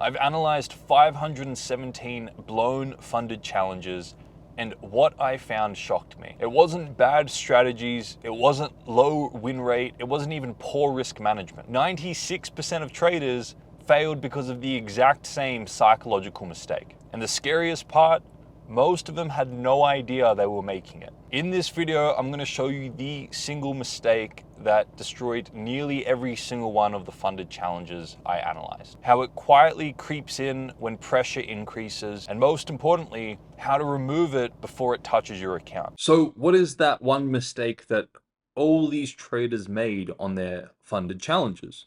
I've analyzed 517 blown funded challenges, and what I found shocked me. It wasn't bad strategies, it wasn't low win rate, it wasn't even poor risk management. 96% of traders failed because of the exact same psychological mistake. And the scariest part, most of them had no idea they were making it. In this video, I'm going to show you the single mistake that destroyed nearly every single one of the funded challenges I analyzed. How it quietly creeps in when pressure increases, and most importantly, how to remove it before it touches your account. So what is that one mistake that all these traders made on their funded challenges?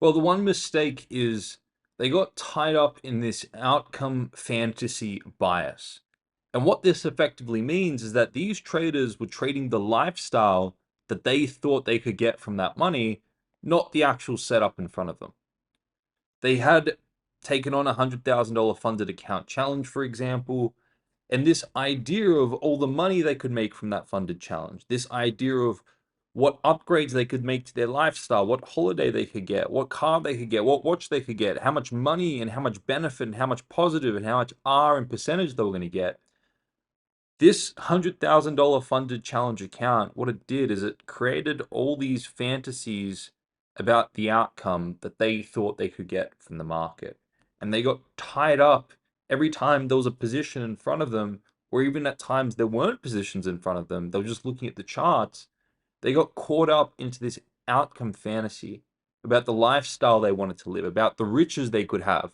Well, the one mistake is they got tied up in this outcome fantasy bias. And what this effectively means is that these traders were trading the lifestyle that they thought they could get from that money, not the actual setup in front of them. They had taken on a $100,000 funded account challenge, for example, and this idea of all the money they could make from that funded challenge, this idea of what upgrades they could make to their lifestyle, what holiday they could get, what car they could get, what watch they could get, how much money and how much benefit and how much positive and how much R and percentage they were going to get. This $100,000 funded challenge account, what it did is it created all these fantasies about the outcome that they thought they could get from the market. And they got tied up every time there was a position in front of them, or even at times there weren't positions in front of them. They were just looking at the charts. They got caught up into this outcome fantasy about the lifestyle they wanted to live, about the riches they could have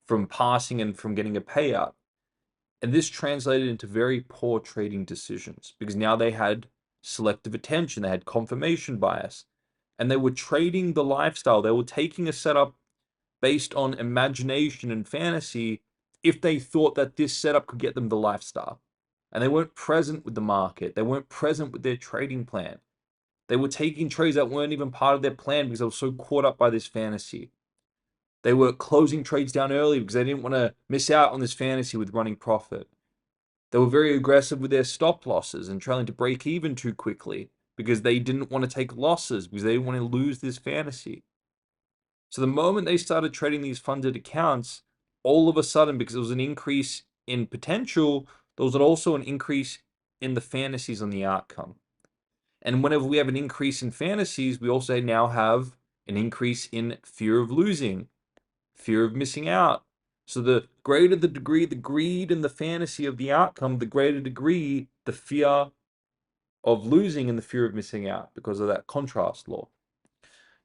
from passing and from getting a payout. And this translated into very poor trading decisions because now they had selective attention, they had confirmation bias, and they were trading the lifestyle. They were taking a setup based on imagination and fantasy if they thought that this setup could get them the lifestyle. And they weren't present with the market, they weren't present with their trading plan. They were taking trades that weren't even part of their plan because they were so caught up by this fantasy. They were closing trades down early because they didn't want to miss out on this fantasy with running profit. They were very aggressive with their stop losses and trying to break even too quickly because they didn't want to take losses because they didn't want to lose this fantasy. So the moment they started trading these funded accounts, all of a sudden, because there was an increase in potential, there was also an increase in the fantasies on the outcome. And whenever we have an increase in fantasies, we also now have an increase in fear of losing, fear of missing out. So the greater the degree, the greed and the fantasy of the outcome, the greater degree, the fear of losing and the fear of missing out because of that contrast law.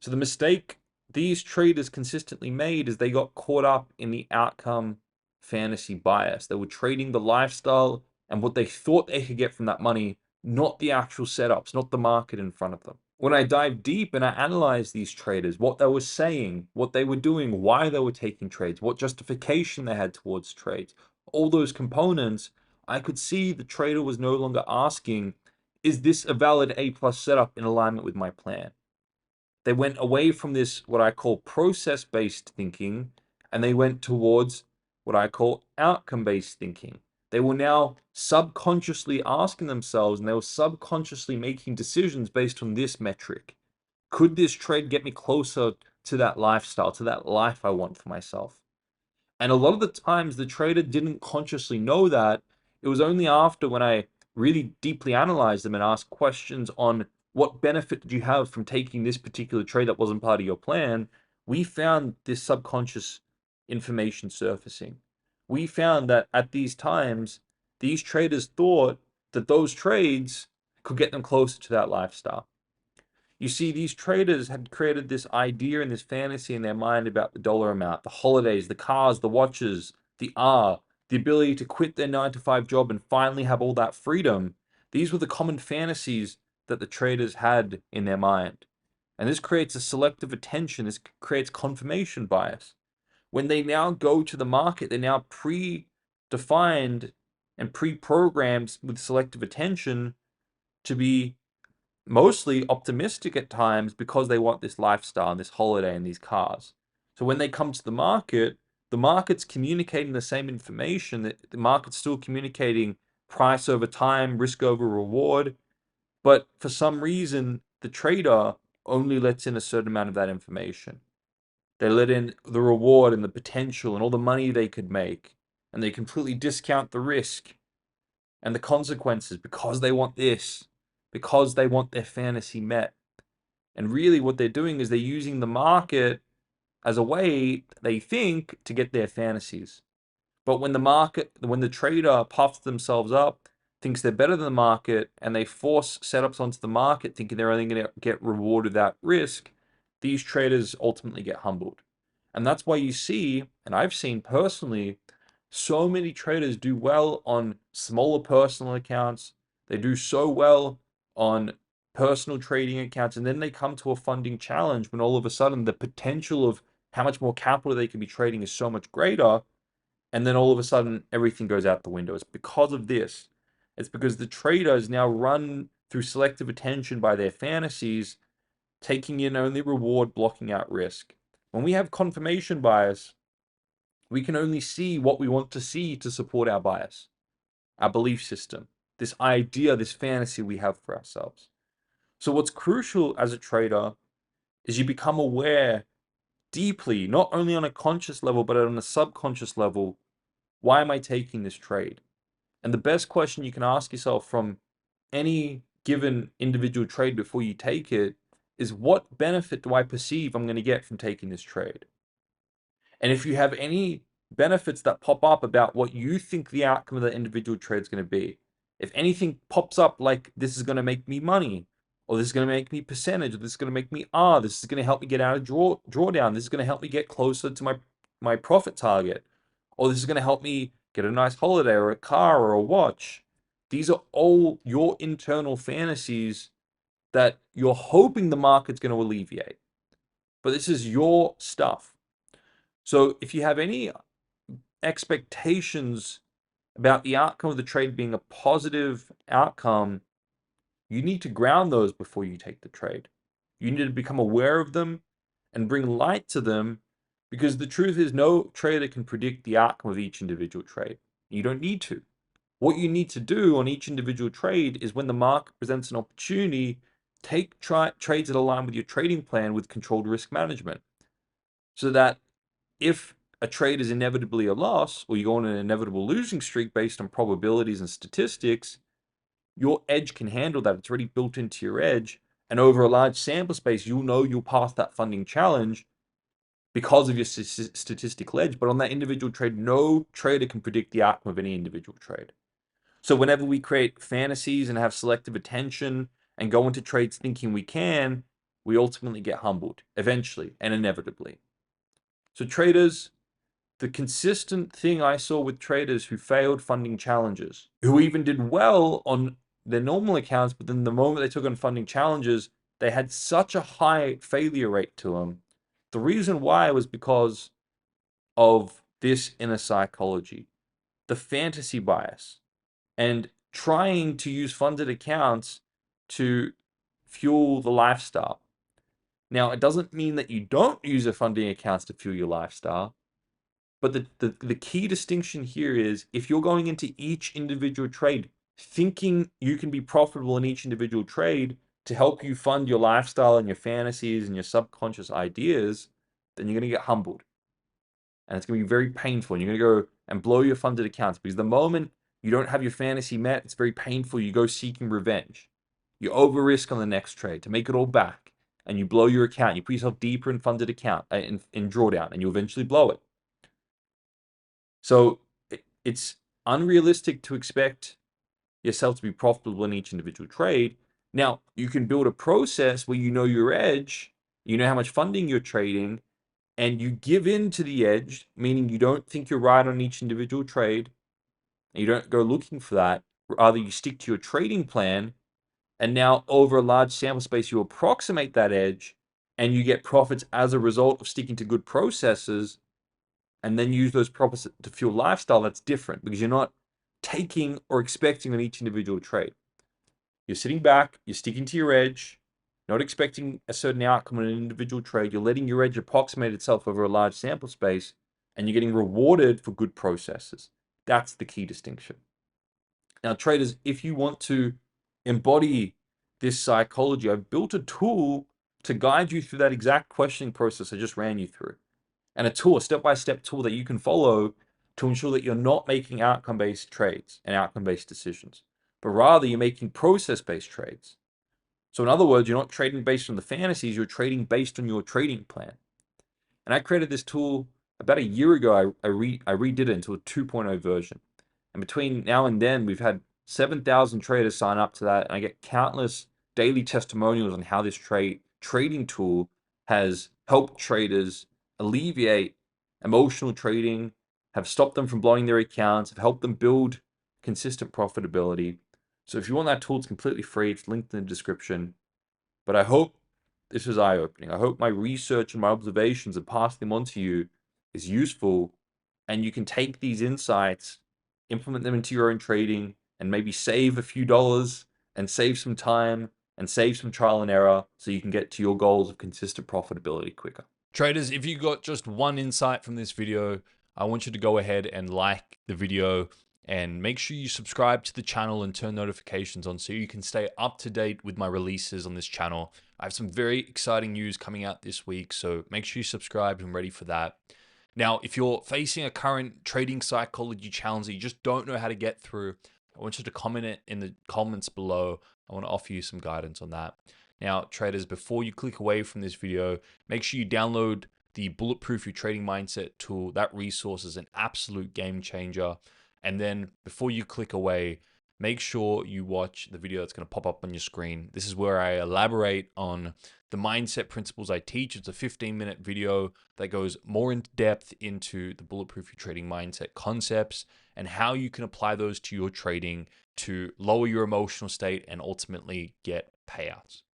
So the mistake these traders consistently made is they got caught up in the outcome fantasy bias. They were trading the lifestyle and what they thought they could get from that money, not the actual setups, not the market in front of them. When I dive deep and I analyze these traders, what they were saying, what they were doing, why they were taking trades, what justification they had towards trades, all those components, I could see the trader was no longer asking, is this a valid A plus setup in alignment with my plan? They went away from this, what I call process-based thinking, and they went towards what I call outcome-based thinking. They were now subconsciously asking themselves, and they were subconsciously making decisions based on this metric. Could this trade get me closer to that lifestyle, to that life I want for myself? And a lot of the times the trader didn't consciously know that. It was only after when I really deeply analyzed them and asked questions on what benefit did you have from taking this particular trade that wasn't part of your plan, we found this subconscious information surfacing. We found that at these times, these traders thought that those trades could get them closer to that lifestyle. You see, these traders had created this idea and this fantasy in their mind about the dollar amount, the holidays, the cars, the watches, the R, the ability to quit their 9 to 5 job and finally have all that freedom. These were the common fantasies that the traders had in their mind. And this creates a selective attention. This creates confirmation bias. When they now go to the market, they're now pre-defined and pre-programmed with selective attention to be mostly optimistic at times because they want this lifestyle and this holiday and these cars. So when they come to the market's communicating the same information, that the market's still communicating price over time, risk over reward, but for some reason, the trader only lets in a certain amount of that information. They let in the reward and the potential and all the money they could make, and they completely discount the risk and the consequences because they want this, because they want their fantasy met. And really, what they're doing is they're using the market as a way, they think, to get their fantasies. But when the trader puffs themselves up, thinks they're better than the market, and they force setups onto the market thinking they're only going to get rewarded that risk, these traders ultimately get humbled. And that's why you see, and I've seen personally, so many traders do well on smaller personal accounts. They do so well on personal trading accounts, and then they come to a funding challenge when all of a sudden the potential of how much more capital they can be trading is so much greater, and then all of a sudden everything goes out the window. It's because of this. It's because the trader is now run through selective attention by their fantasies, taking in only reward, blocking out risk. When we have confirmation bias, we can only see what we want to see to support our bias, our belief system, this idea, this fantasy we have for ourselves. So what's crucial as a trader is you become aware deeply, not only on a conscious level, but on a subconscious level. Why am I taking this trade? And the best question you can ask yourself from any given individual trade before you take it is, what benefit do I perceive I'm going to get from taking this trade? And if you have any benefits that pop up about what you think the outcome of the individual trade is going to be, if anything pops up like this is going to make me money, or this is going to make me percentage, or this is going to make me this is going to help me get out of drawdown, this is going to help me get closer to my profit target, or this is going to help me get a nice holiday or a car or a watch. These are all your internal fantasies that you're hoping the market's going to alleviate. But this is your stuff. So if you have any expectations about the outcome of the trade being a positive outcome, you need to ground those before you take the trade. You need to become aware of them and bring light to them, because the truth is no trader can predict the outcome of each individual trade. You don't need to. What you need to do on each individual trade is, when the market presents an opportunity, take trades that align with your trading plan with controlled risk management, so that if a trade is inevitably a loss, or you go on an inevitable losing streak based on probabilities and statistics, your edge can handle that. It's already built into your edge. And over a large sample space, you'll know you'll pass that funding challenge because of your statistical edge. But on that individual trade, no trader can predict the outcome of any individual trade. So whenever we create fantasies and have selective attention and go into trades thinking we can, we ultimately get humbled eventually and inevitably. So traders, the consistent thing I saw with traders who failed funding challenges, who even did well on their normal accounts, but then the moment they took on funding challenges, they had such a high failure rate to them. The reason why was because of this inner psychology, the fantasy bias, and trying to use funded accounts to fuel the lifestyle. Now, it doesn't mean that you don't use a funding accounts to fuel your lifestyle. But the key distinction here is, if you're going into each individual trade thinking you can be profitable in each individual trade to help you fund your lifestyle and your fantasies and your subconscious ideas, then you're going to get humbled. And it's going to be very painful. And you're going to go and blow your funded accounts, because the moment you don't have your fantasy met, it's very painful. You go seeking revenge. You over risk on the next trade to make it all back. And you blow your account. You put yourself deeper in funded account, in drawdown, and you eventually blow it. So it's unrealistic to expect yourself to be profitable in each individual trade. Now, you can build a process where you know your edge, you know how much funding you're trading, and you give in to the edge, meaning you don't think you're right on each individual trade, and you don't go looking for that. Rather, you stick to your trading plan, and now over a large sample space, you approximate that edge, and you get profits as a result of sticking to good processes, and then use those profits to fuel lifestyle. That's different, because you're not taking or expecting on each individual trade. You're sitting back, you're sticking to your edge, not expecting a certain outcome in an individual trade. You're letting your edge approximate itself over a large sample space, and you're getting rewarded for good processes. That's the key distinction. Now, traders, if you want to embody this psychology, I've built a tool to guide you through that exact questioning process I just ran you through. and a step-by-step tool that you can follow to ensure that you're not making outcome-based trades and outcome-based decisions, but rather you're making process-based trades. So in other words, you're not trading based on the fantasies, you're trading based on your trading plan. And I created this tool about a year ago. I redid it into a 2.0 version. And between now and then, we've had 7,000 traders sign up to that. And I get countless daily testimonials on how this trading tool has helped traders alleviate emotional trading, have stopped them from blowing their accounts, have helped them build consistent profitability. So if you want that tool, it's completely free. It's linked in the description. But I hope this is eye-opening. I hope my research and my observations and passing them on to you is useful, and you can take these insights, implement them into your own trading, and maybe save a few dollars and save some time and save some trial and error so you can get to your goals of consistent profitability quicker. Traders, if you got just one insight from this video, I want you to go ahead and like the video and make sure you subscribe to the channel and turn notifications on so you can stay up to date with my releases on this channel. I have some very exciting news coming out this week, so make sure you subscribe and ready for that. Now, if you're facing a current trading psychology challenge that you just don't know how to get through, I want you to comment it in the comments below. I want to offer you some guidance on that. Now, traders, before you click away from this video, make sure you download the Bulletproof Your Trading Mindset tool. That resource is an absolute game changer. And then before you click away, make sure you watch the video that's going to pop up on your screen. This is where I elaborate on the mindset principles I teach. It's a 15-minute video that goes more in depth into the Bulletproof Your Trading Mindset concepts and how you can apply those to your trading to lower your emotional state and ultimately get payouts.